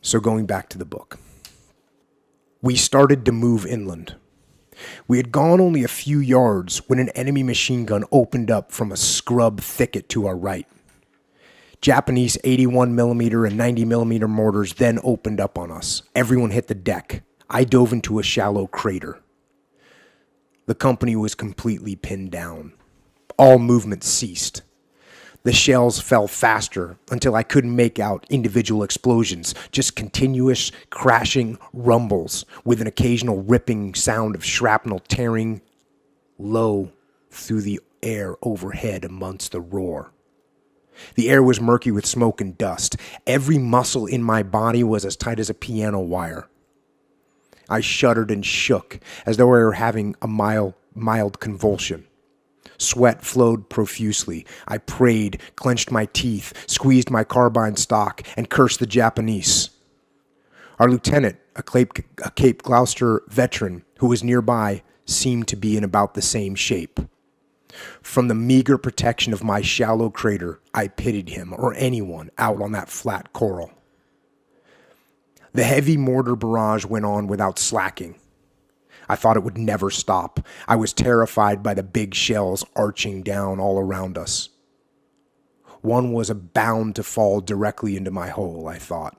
So going back to the book, we started to move inland. We had gone only a few yards when an enemy machine gun opened up from a scrub thicket to our right. Japanese 81mm and 90mm mortars then opened up on us. Everyone hit the deck. I dove into a shallow crater. The company was completely pinned down. All movement ceased. The shells fell faster until I couldn't make out individual explosions, just continuous crashing rumbles with an occasional ripping sound of shrapnel tearing low through the air overhead amongst the roar. The air was murky with smoke and dust. Every muscle in my body was as tight as a piano wire. I shuddered and shook as though I were having a mild convulsion. Sweat flowed profusely. I prayed, clenched my teeth, squeezed my carbine stock, and cursed the Japanese. Our lieutenant, a Cape Gloucester veteran who was nearby, seemed to be in about the same shape. From the meager protection of my shallow crater, I pitied him or anyone out on that flat coral. The heavy mortar barrage went on without slacking. I thought it would never stop. I was terrified by the big shells arching down all around us. One was bound to fall directly into my hole, I thought.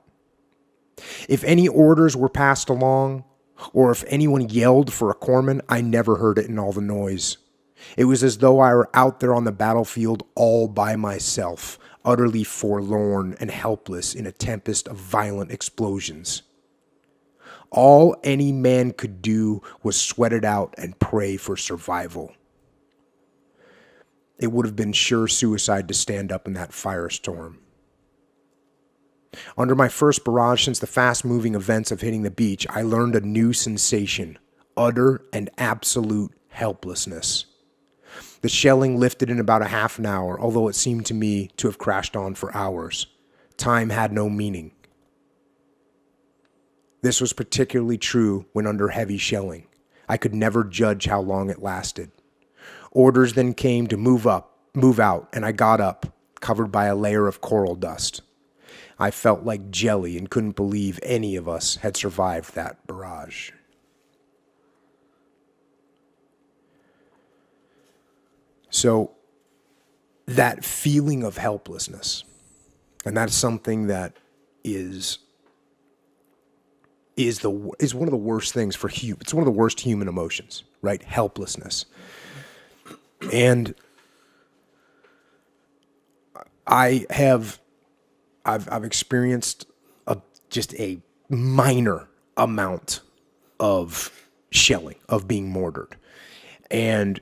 If any orders were passed along, or if anyone yelled for a corpsman, I never heard it in all the noise. It was as though I were out there on the battlefield all by myself, utterly forlorn and helpless in a tempest of violent explosions. All any man could do was sweat it out and pray for survival. It would have been sure suicide to stand up in that firestorm. Under my first barrage since the fast-moving events of hitting the beach, I learned a new sensation, utter and absolute helplessness. The shelling lifted in about a half an hour, although it seemed to me to have crashed on for hours. Time had no meaning. This was particularly true when under heavy shelling. I could never judge how long it lasted. Orders then came to move out, and I got up, covered by a layer of coral dust. I felt like jelly and couldn't believe any of us had survived that barrage. So, that feeling of helplessness, and that's something that is one of the worst things for human. It's one of the worst human emotions, right? Helplessness. And I've experienced just a minor amount of shelling, of being mortared. And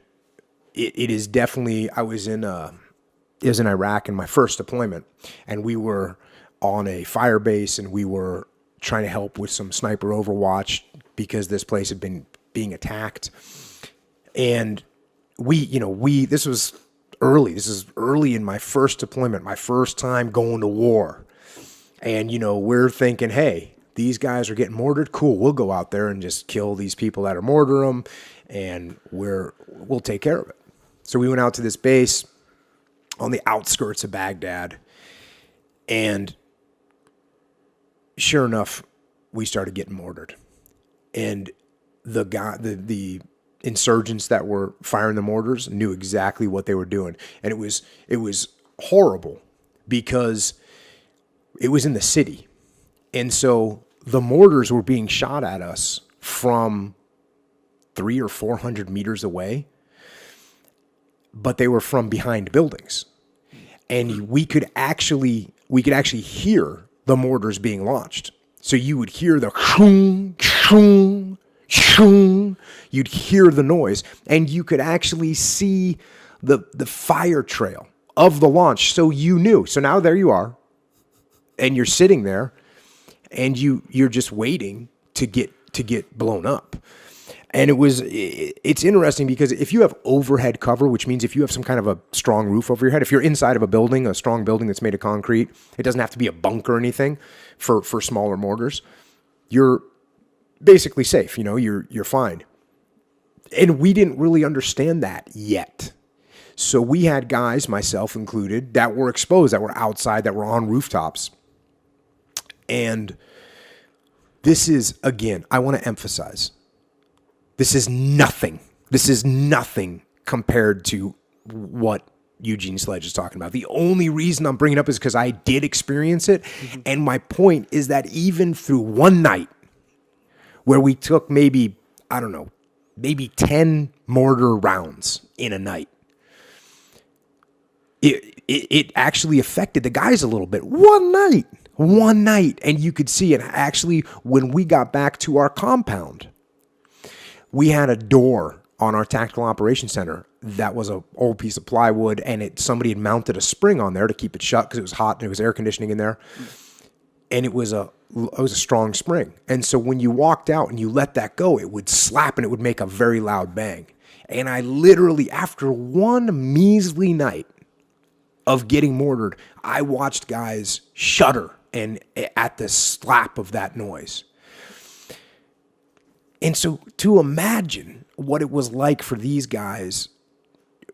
it is definitely, I was in Iraq in my first deployment, and we were on a fire base, and we were trying to help with some sniper overwatch because this place had been being attacked. And this was early. This is early in my first deployment, my first time going to war. And, we're thinking, hey, these guys are getting mortared. Cool. We'll go out there and just kill these people that are mortaring them, and we'll take care of it. So we went out to this base on the outskirts of Baghdad, and sure enough, we started getting mortared. And the insurgents that were firing the mortars knew exactly what they were doing. And it was horrible because it was in the city. And so the mortars were being shot at us from 300 or 400 meters away, but they were from behind buildings. And we could actually hear the mortars being launched. So you would hear the shoom, shoom, shoom. You'd hear the noise, and you could actually see the fire trail of the launch. So you knew. So now there you are, and you're sitting there, and you're just waiting to get blown up. And it's interesting because if you have overhead cover, which means if you have some kind of a strong roof over your head, if you're inside of a building, a strong building that's made of concrete, it doesn't have to be a bunker or anything for smaller mortars. You're basically safe, you're fine. And we didn't really understand that yet. So we had guys, myself included, that were exposed, that were outside, that were on rooftops. And This is, again, I want to emphasize, this is nothing. This is nothing compared to what Eugene Sledge is talking about. The only reason I'm bringing it up is because I did experience it. Mm-hmm. And my point is that even through one night where we took maybe 10 mortar rounds in a night, it actually affected the guys a little bit. One night. And you could see it. Actually, when we got back to our compound, we had a door on our tactical operations center that was an old piece of plywood, and somebody had mounted a spring on there to keep it shut because it was hot and it was air conditioning in there. And it was a strong spring. And so when you walked out and you let that go, it would slap and it would make a very loud bang. And I literally, after one measly night of getting mortared, I watched guys shudder and at the slap of that noise. And so to imagine what it was like for these guys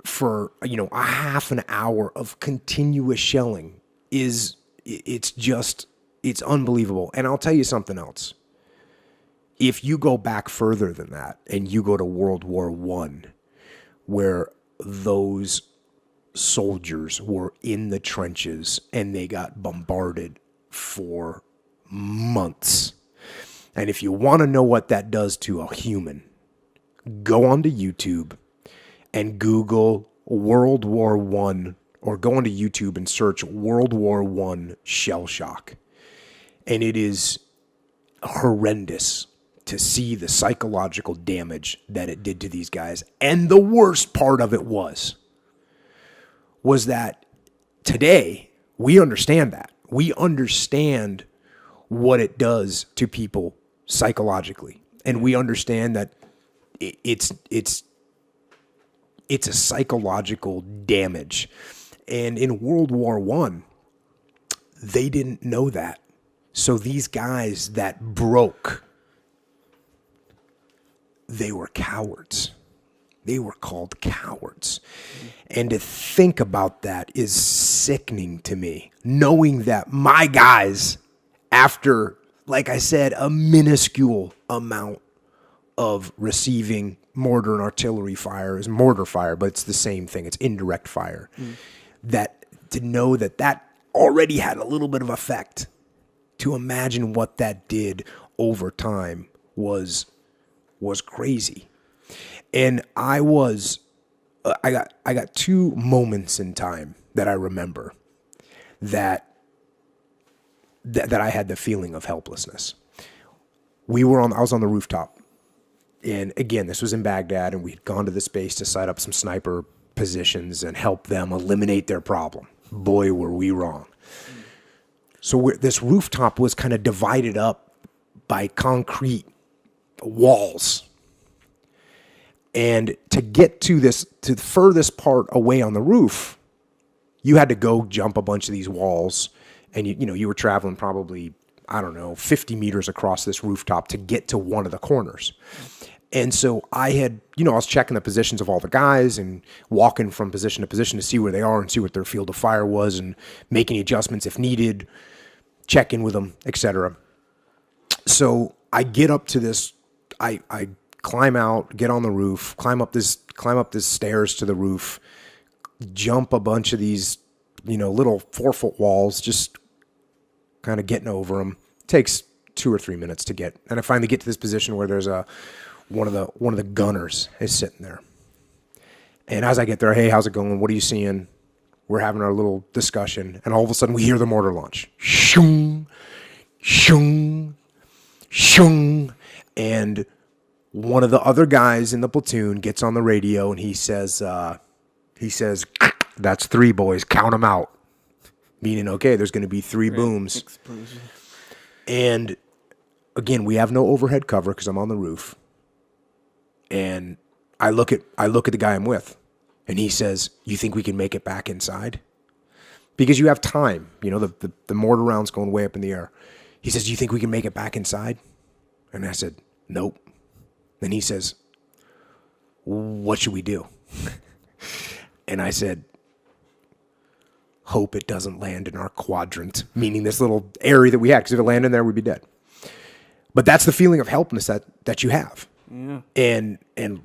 for, a half an hour of continuous shelling it's unbelievable. And I'll tell you something else. If you go back further than that and you go to World War I, where those soldiers were in the trenches and they got bombarded for months. And if you want to know what that does to a human, go onto YouTube and Google World War I, or go onto YouTube and search World War I shell shock. And it is horrendous to see the psychological damage that it did to these guys. And the worst part of it was that today we understand that. We understand what it does to people psychologically. And we understand that it's a psychological damage. And in World War I, they didn't know that. So these guys that broke, they were cowards. They were called cowards. And to think about that is sickening to me, knowing that my guys, after, like I said, a minuscule amount of receiving mortar and artillery fire, is mortar fire, but it's the same thing. It's indirect fire. That to know that already had a little bit of effect, to imagine what that did over time was crazy. And I got two moments in time that I remember that I had the feeling of helplessness. I was on the rooftop. And again, this was in Baghdad, and we had gone to this base to set up some sniper positions and help them eliminate their problem. Boy, were we wrong. So this rooftop was kind of divided up by concrete walls. And to get to the furthest part away on the roof, you had to go jump a bunch of these walls. And you were traveling probably, 50 meters across this rooftop to get to one of the corners. And so I was checking the positions of all the guys and walking from position to position to see where they are and see what their field of fire was and making adjustments if needed, check in with them, etc. So I get up to this, I climb out, get on the roof, climb up this stairs to the roof, jump a bunch of these, little 4-foot walls, just kind of getting over them. It takes 2 or 3 minutes to get, and I finally get to this position where there's one of the gunners is sitting there. And as I get there, hey, how's it going? What are you seeing? We're having our little discussion, and all of a sudden we hear the mortar launch. Shung, shung, shung. And one of the other guys in the platoon gets on the radio and he says, that's 3 boys, count them out. Meaning, okay, there's going to be 3 booms. Explosion. And again, we have no overhead cover because I'm on the roof. And I look at the guy I'm with, and he says, "You think we can make it back inside?" Because you have time. The mortar round's going way up in the air. He says, "Do you think we can make it back inside?" And I said, "Nope." Then he says, "What should we do?" And I said, "Hope it doesn't land in our quadrant," meaning this little area that we had, because if it landed in there, we'd be dead. But that's the feeling of helplessness that you have. Yeah. And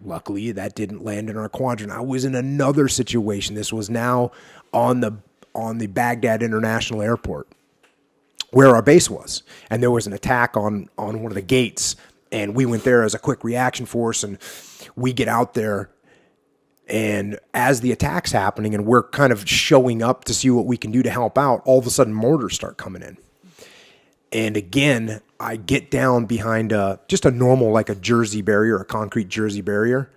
luckily that didn't land in our quadrant. I was in another situation. This was now on the Baghdad International Airport, where our base was. And there was an attack on one of the gates. And we went there as a quick reaction force. And we get out there. And as the attack's happening and we're kind of showing up to see what we can do to help out, all of a sudden mortars start coming in. And again, I get down behind just a normal, like a jersey barrier, a concrete jersey barrier.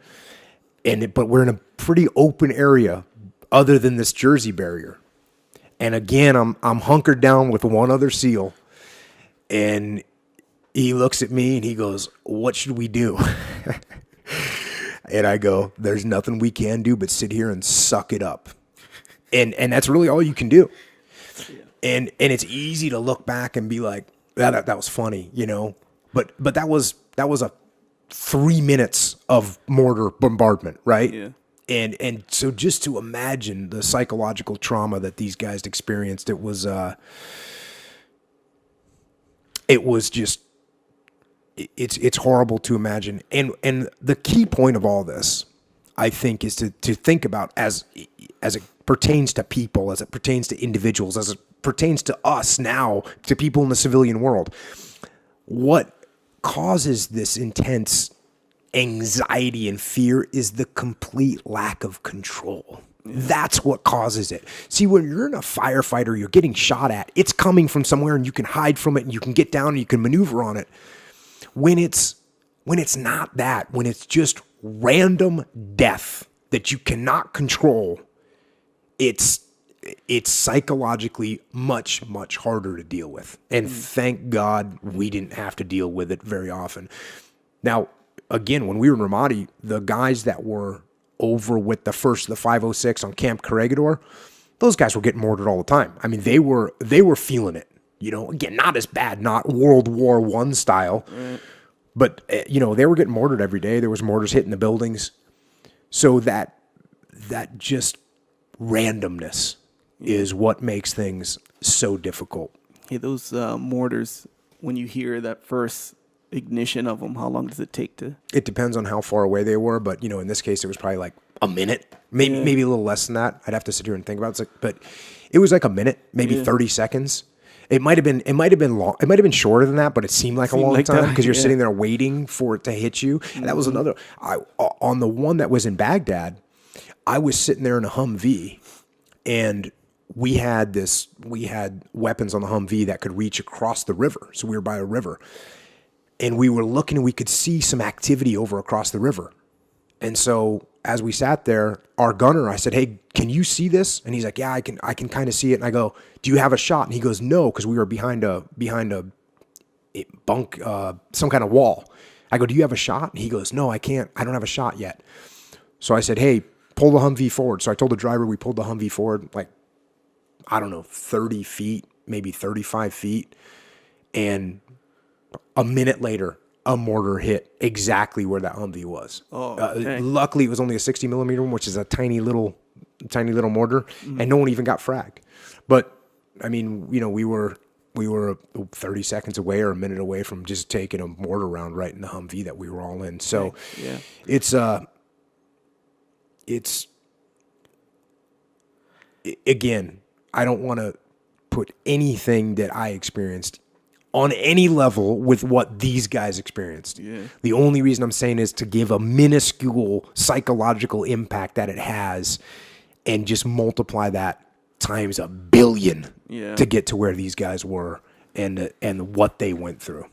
But we're in a pretty open area other than this jersey barrier. And again, I'm hunkered down with one other SEAL. And he looks at me and he goes, "What should we do?" And I go, "There's nothing we can do but sit here and suck it up." And that's really all you can do. And it's easy to look back and be like, that was funny, you know. But that was a 3 minutes of mortar bombardment, right? Yeah. And so just to imagine the psychological trauma that these guys experienced, it was just it's horrible to imagine. And the key point of all this, I think, is to think about as it pertains to people, as it pertains to individuals, as it pertains to us now, to people in the civilian world. What causes this intense anxiety and fear is the complete lack of control. That's what causes it. See, when you're in a firefighter, you're getting shot at, it's coming from somewhere and you can hide from it and you can get down and you can maneuver on it. When it's not that, when it's just random death that you cannot control, it's psychologically much, much harder to deal with. And thank God we didn't have to deal with it very often. Now, again, when we were in Ramadi, the guys that were over with the 506 on Camp Corregidor, those guys were getting mortared all the time. I mean, they were feeling it. You know, again, not as bad, not World War I style, but, you know, they were getting mortared every day. There was mortars hitting the buildings. So that just randomness is what makes things so difficult. Hey, those mortars, when you hear that first ignition of them, how long does it take to? It depends on how far away they were, but, you know, in this case, it was probably like a minute, maybe a little less than that. I'd have to sit here and think about it. But it was like a minute, maybe 30 seconds. It might have been long. It might have been shorter than that, but it seemed like a long time because you're sitting there waiting for it to hit you. And that was another. On the one that was in Baghdad, I was sitting there in a Humvee, and we had weapons on the Humvee that could reach across the river. So we were by a river, and we were looking, and we could see some activity over across the river. And so as we sat there, our gunner, I said, "Hey, can you see this?" And he's like, "Yeah, I can kind of see it." And I go, "Do you have a shot?" And he goes, "No," because we were behind a bunk, some kind of wall. I go, "Do you have a shot?" And he goes, "No, I can't. I don't have a shot yet." So I said, "Hey, pull the Humvee forward." So I told the driver we pulled the Humvee forward, like, I don't know, 30 feet, maybe 35 feet. And a minute later, a mortar hit exactly where that Humvee was. Luckily, it was only a 60 millimeter one, which is a tiny little mortar, and no one even got fragged. But I mean, you know, we were 30 seconds away or a minute away from just taking a mortar round right in the Humvee that we were all in. So it's again, I don't want to put anything that I experienced on any level with what these guys experienced. Yeah. The only reason I'm saying is to give a minuscule psychological impact that it has and just multiply that times a billion to get to where these guys were and what they went through.